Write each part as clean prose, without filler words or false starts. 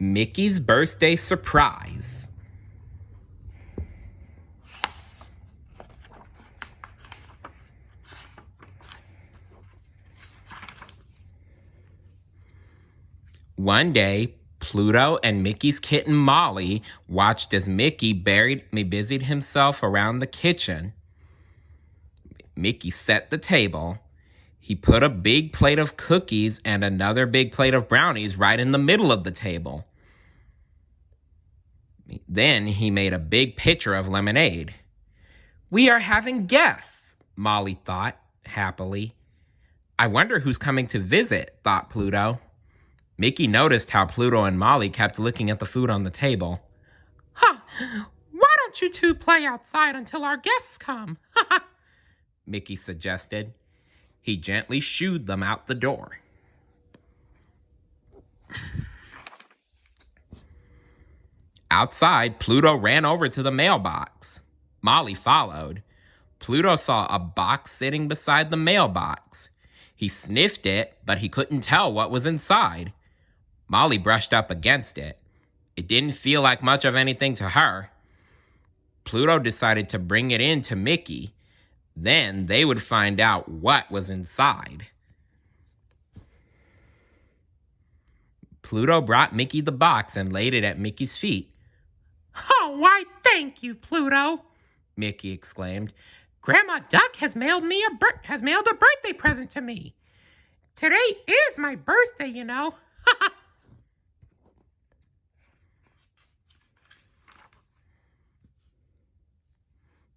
Mickey's birthday surprise. One day, Pluto and Mickey's kitten Molly watched as Mickey busied himself around the kitchen. Mickey set the table. He put a big plate of cookies and another big plate of brownies right in the middle of the table. Then he made a big pitcher of lemonade. "We are having guests," Molly thought happily. "I wonder who's coming to visit," thought Pluto. Mickey noticed how Pluto and Molly kept looking at the food on the table. Why don't you two play outside until our guests come?" Mickey suggested. He gently shooed them out the door. Outside, Pluto ran over to the mailbox. Molly followed. Pluto saw a box sitting beside the mailbox. He sniffed it, but he couldn't tell what was inside. Molly brushed up against it. It didn't feel like much of anything to her. Pluto decided to bring it in to Mickey. Then they would find out what was inside. Pluto brought Mickey the box and laid it at Mickey's feet. "Oh, why, thank you, Pluto," Mickey exclaimed. "Grandma Duck has mailed a birthday present to me. Today is my birthday, you know."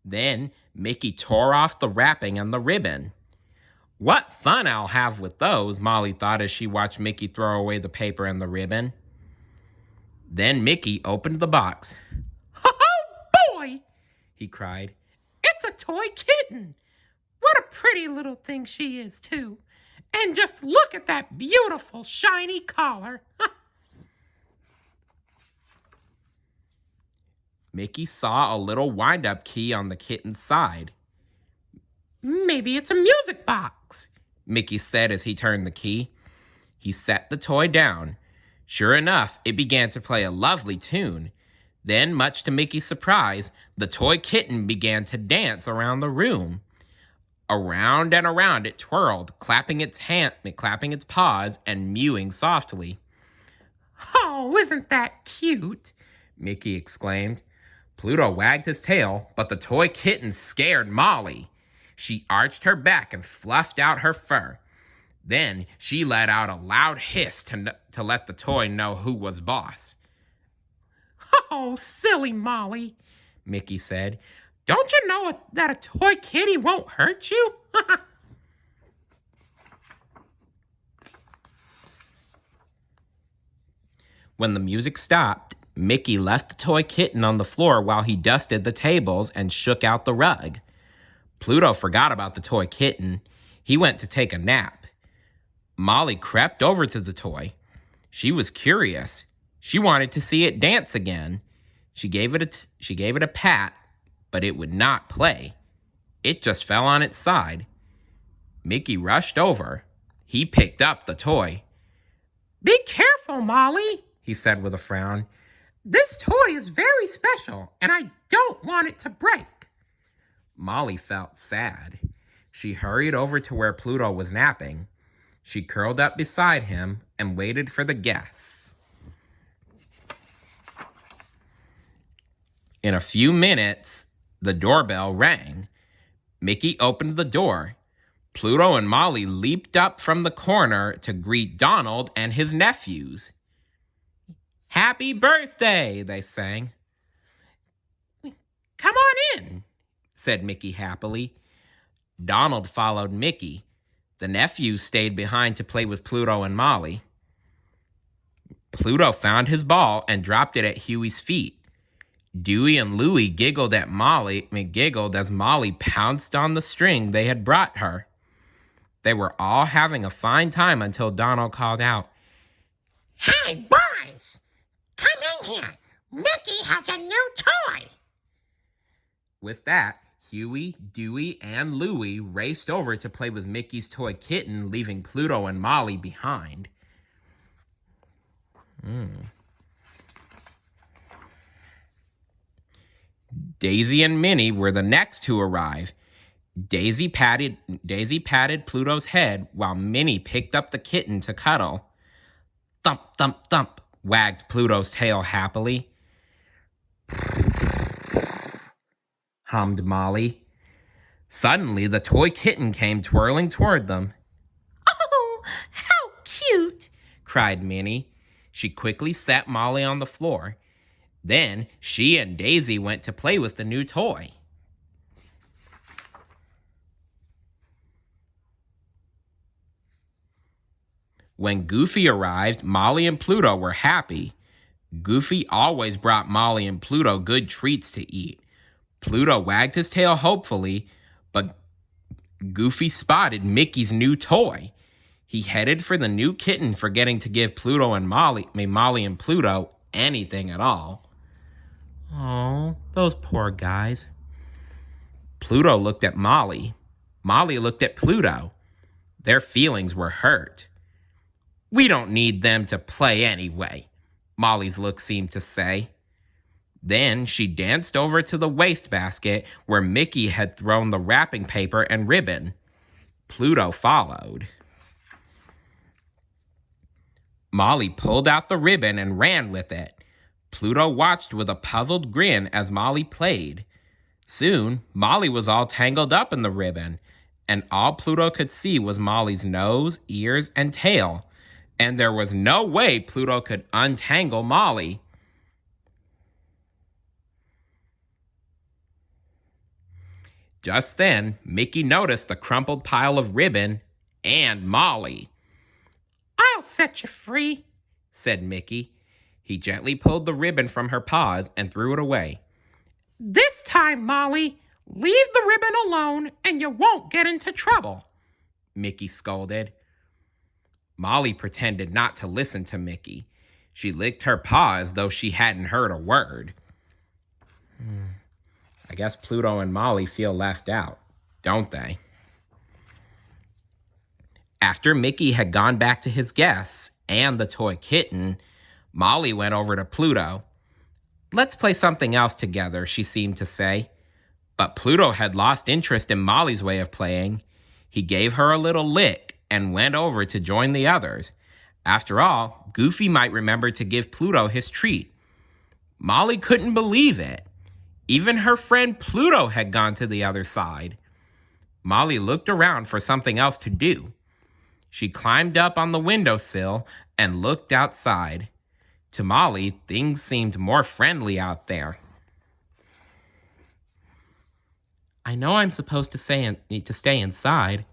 Then Mickey tore off the wrapping and the ribbon. "What fun I'll have with those," Molly thought as she watched Mickey throw away the paper and the ribbon. Then Mickey opened the box. "Oh, boy!" he cried. "It's a toy kitten. What a pretty little thing she is, too. And just look at that beautiful, shiny collar." Mickey saw a little wind-up key on the kitten's side. "Maybe it's a music box," Mickey said as he turned the key. He set the toy down. Sure enough, it began to play a lovely tune. Then, much to Mickey's surprise, the toy kitten began to dance around the room. Around and around it twirled, clapping its paws, and mewing softly. "Oh, isn't that cute?" Mickey exclaimed. Pluto wagged his tail, but the toy kitten scared Molly. She arched her back and fluffed out her fur. Then she let out a loud hiss to let the toy know who was boss. "Oh, silly Molly," Mickey said. "Don't you know that a toy kitty won't hurt you?" When the music stopped, Mickey left the toy kitten on the floor while he dusted the tables and shook out the rug. Pluto forgot about the toy kitten. He went to take a nap. Molly crept over to the toy. She was curious. She wanted to see it dance again. She gave it a pat, but it would not play. It just fell on its side. Mickey rushed over. He picked up the toy. "Be careful, Molly," he said with a frown. "This toy is very special, and I don't want it to break." Molly felt sad. She hurried over to where Pluto was napping. She curled up beside him and waited for the guests. In a few minutes, the doorbell rang. Mickey opened the door. Pluto and Molly leaped up from the corner to greet Donald and his nephews. "Happy birthday," they sang. "Come on in," said Mickey happily. Donald followed Mickey. The nephews stayed behind to play with Pluto and Molly. Pluto found his ball and dropped it at Huey's feet. Dewey and Louie giggled as Molly pounced on the string they had brought her. They were all having a fine time until Donald called out, "Hey, boys! Come in here! Mickey has a new toy!" With that, Huey, Dewey, and Louie raced over to play with Mickey's toy kitten, leaving Pluto and Molly behind. Daisy and Minnie were the next to arrive. Daisy patted Pluto's head while Minnie picked up the kitten to cuddle. Thump, thump, thump, wagged Pluto's tail happily. Hummed Molly. Suddenly, the toy kitten came twirling toward them. Oh, how cute, cried Minnie. She quickly set Molly on the floor. Then she and Daisy went to play with the new toy. When Goofy arrived, Molly and Pluto were happy. Goofy always brought Molly and Pluto good treats to eat. Pluto wagged his tail hopefully, but Goofy spotted Mickey's new toy. He headed for the new kitten, forgetting to give Molly and Pluto anything at all. Oh, those poor guys. Pluto looked at Molly. Molly looked at Pluto. Their feelings were hurt. We don't need them to play anyway, Molly's look seemed to say. Then she danced over to the wastebasket where Mickey had thrown the wrapping paper and ribbon. Pluto followed. Molly pulled out the ribbon and ran with it. Pluto watched with a puzzled grin as Molly played. Soon, Molly was all tangled up in the ribbon, and all Pluto could see was Molly's nose, ears, and tail. And there was no way Pluto could untangle Molly. Just then, Mickey noticed the crumpled pile of ribbon and Molly. I'll set you free, said Mickey. He gently pulled the ribbon from her paws and threw it away. This time, Molly, leave the ribbon alone and you won't get into trouble, Mickey scolded. Molly pretended not to listen to Mickey. She licked her paw as though she hadn't heard a word. I guess Pluto and Molly feel left out, don't they? After Mickey had gone back to his guests and the toy kitten, Molly went over to Pluto. Let's play something else together, she seemed to say. But Pluto had lost interest in Molly's way of playing. He gave her a little lick and went over to join the others. After all, Goofy might remember to give Pluto his treat. Molly couldn't believe it. Even her friend Pluto had gone to the other side. Molly looked around for something else to do. She climbed up on the windowsill and looked outside. To Molly, things seemed more friendly out there. I know I'm supposed to stay inside,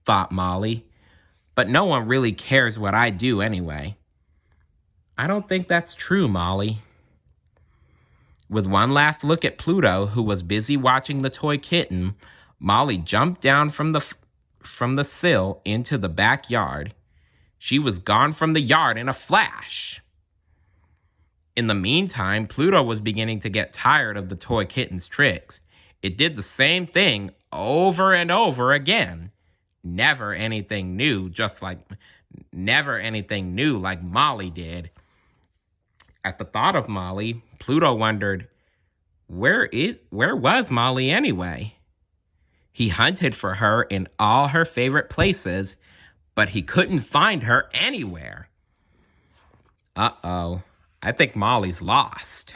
thought Molly, but no one really cares what I do anyway. I don't think that's true, Molly. With one last look at Pluto, who was busy watching the toy kitten, Molly jumped down from the sill into the backyard. She was gone from the yard in a flash. In the meantime, Pluto was beginning to get tired of the toy kitten's tricks. It did the same thing over and over again. Never anything new like Molly did. At the thought of Molly, Pluto wondered, where was Molly anyway? He hunted for her in all her favorite places, but he couldn't find her anywhere. Uh-oh, I think Molly's lost.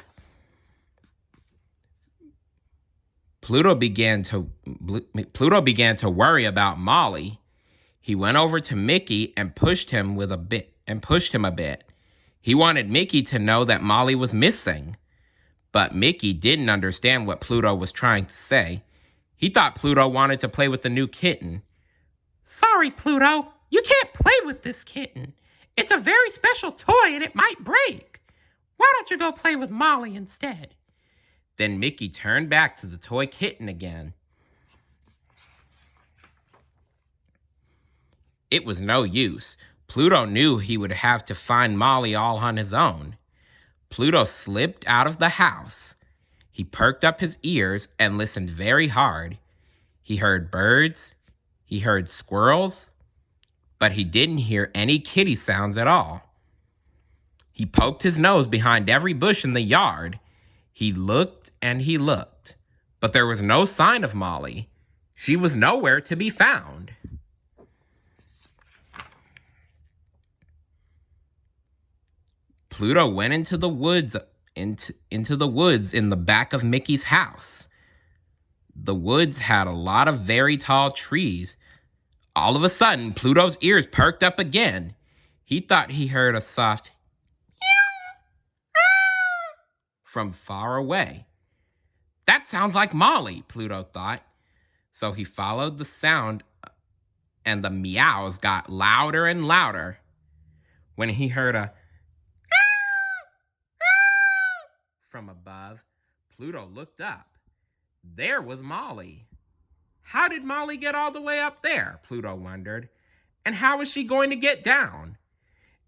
Pluto began to worry about Molly. He went over to Mickey and pushed him a bit. He wanted Mickey to know that Molly was missing. But Mickey didn't understand what Pluto was trying to say. He thought Pluto wanted to play with the new kitten. Sorry, Pluto, you can't play with this kitten. It's a very special toy and it might break. Why don't you go play with Molly instead? Then Mickey turned back to the toy kitten again. It was no use. Pluto knew he would have to find Molly all on his own. Pluto slipped out of the house. He perked up his ears and listened very hard. He heard birds, he heard squirrels, but he didn't hear any kitty sounds at all. He poked his nose behind every bush in the yard. He looked and he looked, but there was no sign of Molly. She was nowhere to be found. Pluto went into the woods into the woods in the back of Mickey's house. The woods had a lot of very tall trees. All of a sudden, Pluto's ears perked up again. He thought he heard a soft from far away. That sounds like Molly, Pluto thought. So he followed the sound, and the meows got louder and louder. When he heard a from above, Pluto looked up. There was Molly. How did Molly get all the way up there? Pluto wondered. And how was she going to get down?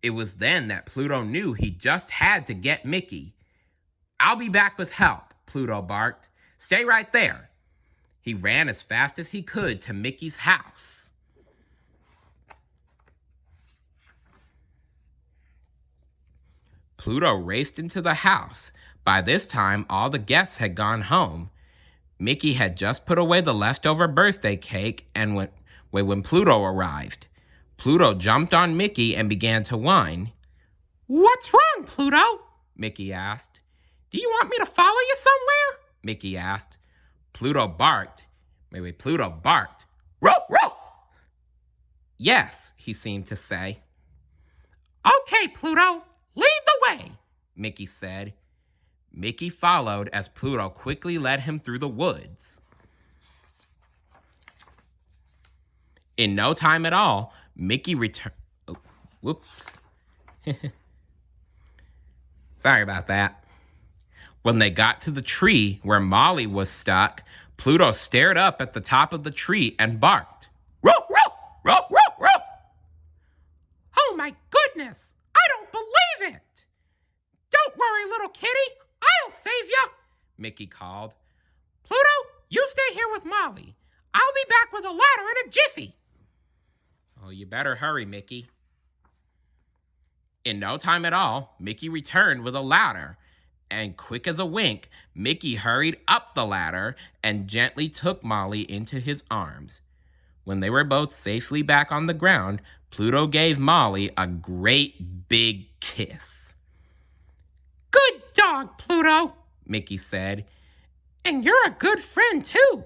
It was then that Pluto knew he just had to get Mickey. I'll be back with help, Pluto barked. Stay right there. He ran as fast as he could to Mickey's house. Pluto raced into the house. By this time, all the guests had gone home. Mickey had just put away the leftover birthday cake and when Pluto arrived. Pluto jumped on Mickey and began to whine. What's wrong, Pluto? Mickey asked. Do you want me to follow you somewhere? Mickey asked. Pluto barked. Row, row! Yes, he seemed to say. Okay, Pluto, lead the way, Mickey said. Mickey followed as Pluto quickly led him through the woods. In no time at all, Mickey returned. Oh, whoops. Sorry about that. When they got to the tree where Molly was stuck, Pluto stared up at the top of the tree and barked. Row, row, row, row, row! Oh my goodness! I don't believe it! Don't worry, little kitty. I'll save you, Mickey called. Pluto, you stay here with Molly. I'll be back with a ladder in a jiffy. Oh, you better hurry, Mickey. In no time at all, Mickey returned with a ladder. And quick as a wink, Mickey hurried up the ladder and gently took Molly into his arms. When they were both safely back on the ground, Pluto gave Molly a great big kiss. Good dog, Pluto, Mickey said. And you're a good friend, too.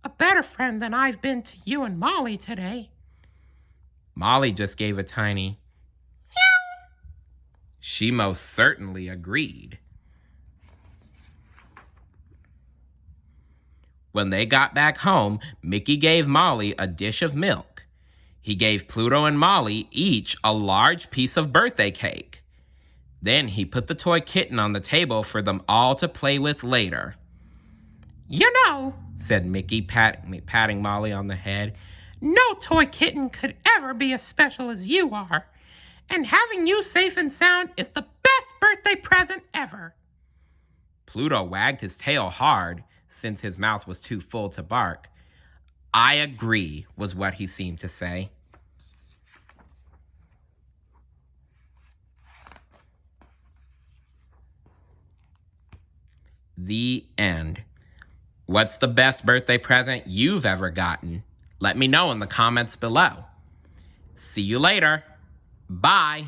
A better friend than I've been to you and Molly today. Molly just gave a tiny meow. She most certainly agreed. When they got back home, Mickey gave Molly a dish of milk. He gave Pluto and Molly each a large piece of birthday cake. Then he put the toy kitten on the table for them all to play with later. You know, said Mickey, patting Molly on the head, no toy kitten could ever be as special as you are. And having you safe and sound is the best birthday present ever. Pluto wagged his tail hard, since his mouth was too full to bark. I agree, was what he seemed to say. The end. What's the best birthday present you've ever gotten? Let me know in the comments below. See you later. Bye.